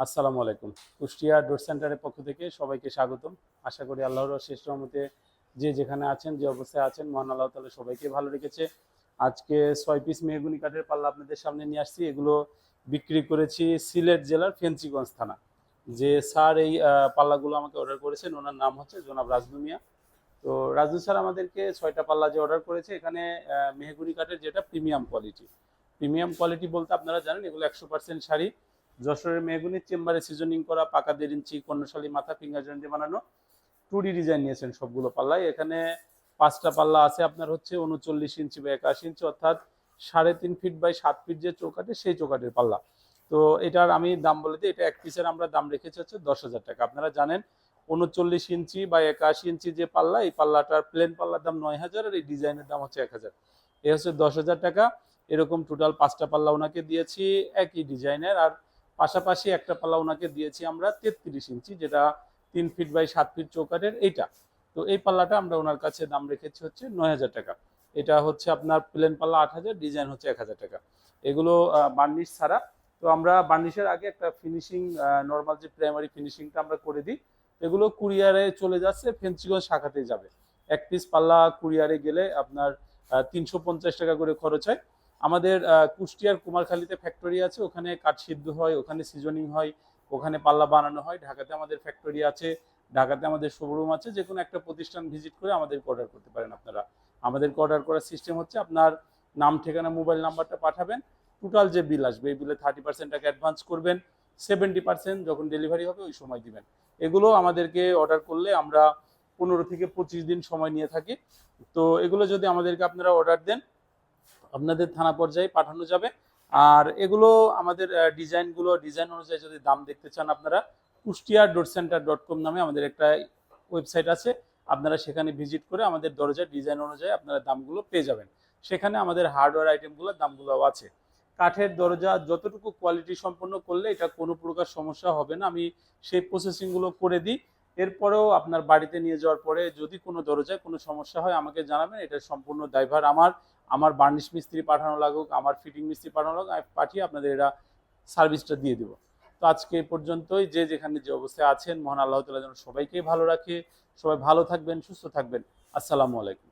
আসসালামু আলাইকুম। কুষ্টিয়া ডোর সেন্টারের পক্ষ থেকে সবাইকে স্বাগতম। আশা করি আল্লাহর শেষ রহমতে যে যেখানে আছেন, যে অবস্থায় আছেন, মহান আল্লাহ তাআলা সবাইকে ভালো রেখেছে। আজকে 6 পিস মেহগনি কাঠের পাল্লা আপনাদের সামনে নিয়ে আসছি। এগুলো বিক্রি করেছি সিলেট জেলার ফেঞ্চিগঞ্জ থানা। যে স্যার এই পাল্লাগুলো আমাকে অর্ডার করেছেন, ওনার নাম হচ্ছে জনাব রাজনু মিয়া। তো রাজু স্যার আমাদেরকে 6টা পাল্লা যে অর্ডার করেছে, এখানে মেহগনি কাঠের যেটা প্রিমিয়াম কোয়ালিটি। প্রিমিয়াম কোয়ালিটি বলতে আপনারা জানেন এগুলো 100% শাড়ি, যশোরের মেহগনির চেম্বারে সিজনিং করা, পাকা 1.5 ইঞ্চি কর্ণশালী মাথা ফিঙ্গার জয়েন্টে বানানো, 2D ডিজাইন নিয়েছেন সবগুলো পাল্লায়। এখানে 5টা পাল্লা আছে আপনার হচ্ছে 39 ইঞ্চি বা 81 ইঞ্চি, অর্থাৎ 3.5 ফিট বাই 7 ফিট যে চৌকাঠে, সেই চৌকাঠের পাল্লা। তো এটার আমি দাম বলে দিই, এটা এক পিসের আমরা দাম রেখেছি হচ্ছে 10,000 টাকা। আপনারা জানেন 39 ইঞ্চি বা 81 ইঞ্চি যে পাল্লা, এই পাল্লাটার প্লেন পাল্লার দাম 9,000, আর এই ডিজাইনের দাম হচ্ছে 1,000। এই হচ্ছে 10,000 টাকা। এরকম টোটাল 5টা পাল্লা ওনাকে দিয়েছি একই ডিজাইনের, আর পাশাপাশি একটা পাল্লা ওনাকে দিয়েছি আমরা 33 ইঞ্চি, যেটা 3 ফিট বাই 7 ফিট চৌকাঠের এইটা। তো এই পাল্লাটা আমরা ওনার কাছে দাম রেখেছি হচ্ছে 9,000 টাকা। এটা হচ্ছে আপনার প্লেন পাল্লা 8,000, ডিজাইন হচ্ছে 1,000 টাকা। এগুলো বার্নিশ ছাড়া। তো আমরা বার্নিশের আগে একটা ফিনিশিং, নর্মাল যে প্রাইমারি ফিনিশিংটা আমরা করে দিই। এগুলো কুরিয়ারে চলে যাচ্ছে, ফেঞ্চিগঞ্জ শাখাতে যাবে। এক পিস পাল্লা কুরিয়ারে গেলে আপনার 350 টাকা করে খরচ হয়। আমাদের কুষ্টিয়ার কুমারখালীতে ফ্যাক্টরি আছে, ওখানে কাঠ সিদ্ধ হয়, ওখানে সিজনিং হয়, ওখানে পাল্লা বানানো হয়। ঢাকাতে আমাদের ফ্যাক্টরি আছে, ঢাকাতে আমাদের শোরুম আছে। যে কোনো একটা প্রতিষ্ঠান ভিজিট করে আমাদেরকে অর্ডার করতে পারেন আপনারা। আমাদেরকে অর্ডার করার সিস্টেম হচ্ছে আপনার নাম, ঠিকানা, মোবাইল নাম্বারটা পাঠাবেন। টোটাল যে বিল আসবে, এই বিলে 30% টাকা অ্যাডভান্স করবেন, 70% যখন ডেলিভারি হবে ওই সময় দিবেন। এগুলো আমাদেরকে অর্ডার করলে আমরা 15 থেকে 25 দিন সময় নিয়ে থাকি। তো এগুলো যদি আমাদেরকে আপনারা অর্ডার দেন, আপনাদের থানা পর্যায়ে পাঠানো যাবে। আর এগুলো আমাদের ডিজাইন অনুযায়ী যদি দাম দেখতে চান, আপনারা kushtiya.center.com নামে আমাদের একটা ওয়েবসাইট আছে, আপনারা সেখানে ভিজিট করে আমাদের দরজার ডিজাইন অনুযায়ী আপনারা দামগুলো পেয়ে যাবেন। সেখানে আমাদের হার্ডওয়্যার আইটেমগুলোর দামগুলোও আছে। কাঠের দরজা যতটুকু কোয়ালিটি সম্পন্ন করলে এটা কোনো প্রকার সমস্যা হবে না, আমি সেই প্রসেসিংগুলো করে দিই। এরপরেও আপনার বাড়িতে নিয়ে যাওয়ার পরে যদি কোনো দরজায় কোনো সমস্যা হয় আমাকে জানাবেন, এটার সম্পূর্ণ দায়ভার আমার। আমার বার্নিশ মিস্ত্রি পাঠানো লাগুক, আমার ফিটিং মিস্ত্রি পাঠানো লাগুক, আমি পাঠিয়ে আপনাদের এরা সার্ভিসটা দিয়ে দেবো। তো আজকে এই পর্যন্তই। যে যেখানে যে অবস্থায় আছেন, মহান আল্লাহ তাআলা যেন সবাইকে ভালো রাখে। সবাই ভালো থাকবেন, সুস্থ থাকবেন। আসসালামু আলাইকুম।